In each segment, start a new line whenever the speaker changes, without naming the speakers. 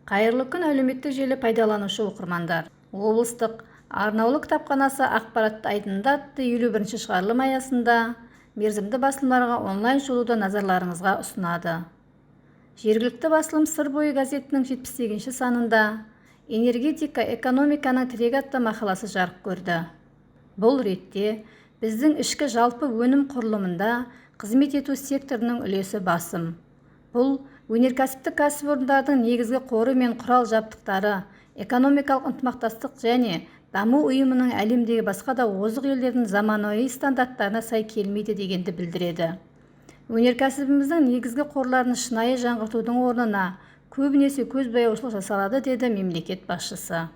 Қайырлы күн, әлеуметтік желі пайдаланушы оқырмандар. Облыстық арнаулы кітапханасы ақпаратты айдында атты 51-ші шығарылым аясында мерзімді басылымдарға онлайн шолуды назарларыңызға ұсынады. Жергілікті басылым Сыр бойы газетінің 78-ші санында энергетика экономиканың тірегі атты мақаласы жарық көрді. Бұл ретте біздің ішкі жалпы өнім құрылымында қызмет ету секторының үлесі басым. Бұл өнеркәсіптік кәсіпорындардың негізгі қоры мен құрал жабдықтары, экономикалық ынтымақтастық және даму ұйымының әлемдегі басқа да озық елдердің заманауи стандарттарына сай келмейді дегенді білдіреді. Өнеркәсібіміздің негізгі қорларын шынайы жаңғыртудың орнына көбінесе көзбояушылық жасалады, деді мемлекет басшысы.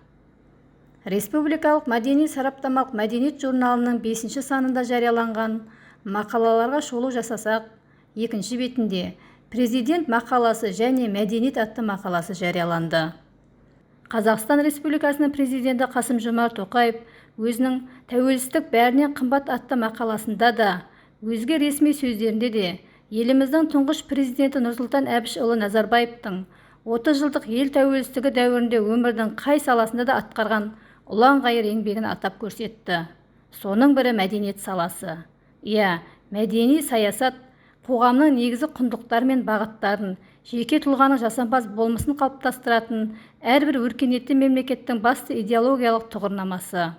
Республикалық мәдени-сараптамалық мәдениет журналының 5-ші санында жарияланған мақалаларға шолу жасасақ, 2-ші бетінде президент мақаласы және мәдениет атты мақаласы жарияланды. Қазақстан Республикасының президенті Қасым-Жомарт Тоқаев өзінің тәуелсіздік бәрінен қымбат атты мақаласында да, өзге ресми сөздерінде де еліміздің тұңғыш президенті Нұрсұлтан Әбішұлы Назарбаевтың 30 жылдық ел тәуелсіздігі дәуірінде өмірдің қай саласында да атқарған ұлан-ғайыр еңбегін атап көрсетті. Соның бірі мәдениет саласы. Мәдени саясат қоғамның негізі құндылықтар мен бағыттарын, жеке тұлғаның жасампаз болмысын қалыптастыратын әрбір өркениетті мемлекеттің басты идеологиялық тұғырнамасы.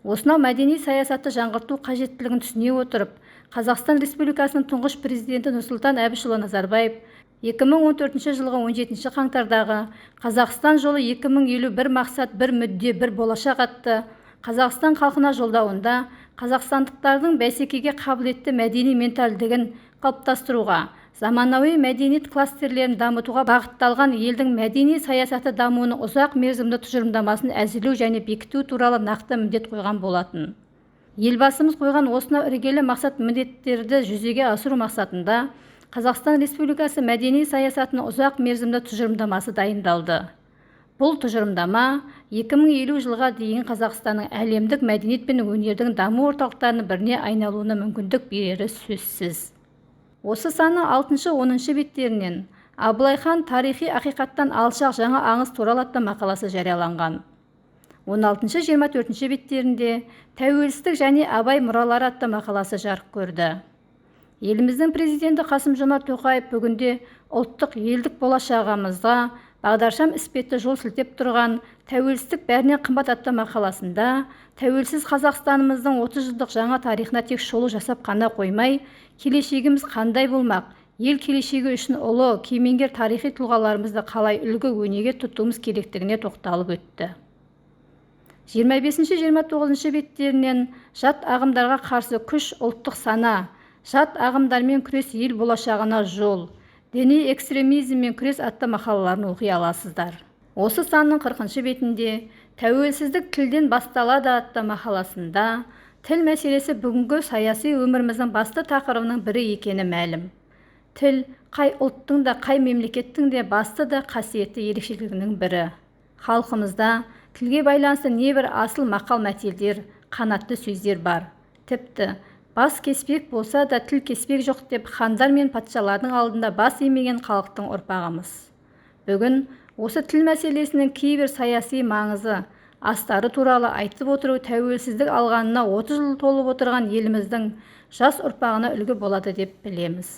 Осынау мәдени саясатты жаңғырту қажеттілігін түсіне отырып, Қазақстан Республикасының тұңғыш президенті Нұрсұлтан Әбішұлы Назарбаев 2014 жылғы 17 қаңтардағы Қазақстан жолы 2050 бір мақсат, бір мүдде, бір болашақ атты Қазақстан халқына жолдауында қазақстандықтардың бәсекеге қабілетті мәдени менталдігін қалыптастыруға, заманауи мәдениет кластерлерін дамытуға бағытталған елдің мәдени саясаты дамуының ұзақ мерзімді тұжырымдамасын әзірлеу және бекіту туралы нақты міндет қойған болатын. Елбасымыз қойған осынау іргелі мақсат міндеттерді жүзеге асыру мақсатында Қазақстан Республикасы мәдени саясатының ұзақ мерзімді тұжырымдамасы дайындалды. Бұл тұжырымдама 2050 жылға дейін Қазақстанның әлемдік мәдениет пен өнердің даму орталықтарының біріне айналуына мүмкіндік берері сөзсіз. Осы санның 6-10 беттерінен Абылай хан тарихи ақиқаттан алшақ жаңа аңыз туралы атты мақаласы жарияланған. 16-24 беттерінде тәуелсіздік және Абай мұралары атты мақаласы жарық көрді. Еліміздің президенті Қасым-Жомарт Тоқаев бүгінде ұлттық елдік болашағымызға бағдаршам іспетті жол сілтеп тұрған тәуелсіздік бәрінен қымбат атты мақаласында тәуелсіз Қазақстанымыздың 30 жылдық жаңа тарихына тек шолу жасап қана қоймай, келешегіміз қандай болмақ, ел келешегі үшін ұлы, кемеңгер тарихи тұлғаларымызды қалай үлгі өнеге тұтуымыз керектігіне тоқталып өтті. 25-29 беттерінен жат ағымдарға қарсы күш, ұлттық сана, жат ағымдармен күрес, ел болашағына жол, діни экстремизммен күрес атты мақалаларын оқи аласыздар. Осы санның 40 бетінде тәуелсіздік тілден басталады атты мақаласында тіл мәселесі бүгінгі саяси өміріміздің басты тақырыбының бірі екені мәлім. Тіл қай ұлттың да, қай мемлекеттің де басты да қасиетті ерекшелігінің бірі. Халқымызда тілге байланысты небір асыл мақал-мәтелдер, қанатты сөздер бар. Тіпті бас кеспек болса да тіл кеспек жоқ деп хандар мен патшалардың алдында бас имеген халықтың ұрпағымыз. Бүгін осы тіл мәселесінің кейбір саяси маңызы, астары туралы айтып отыру тәуелсіздік алғанына 30 жыл толып отырған еліміздің жас ұрпағына үлгі болады деп білеміз.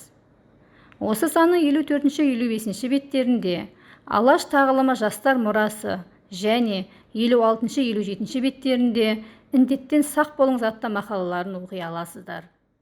Осы санның 54-55 беттерінде Алаш тағылымы жастар мұрасы және 56-57 беттерінде індеттен сақ болыңыз атты мақалаларын оқи аласыздар.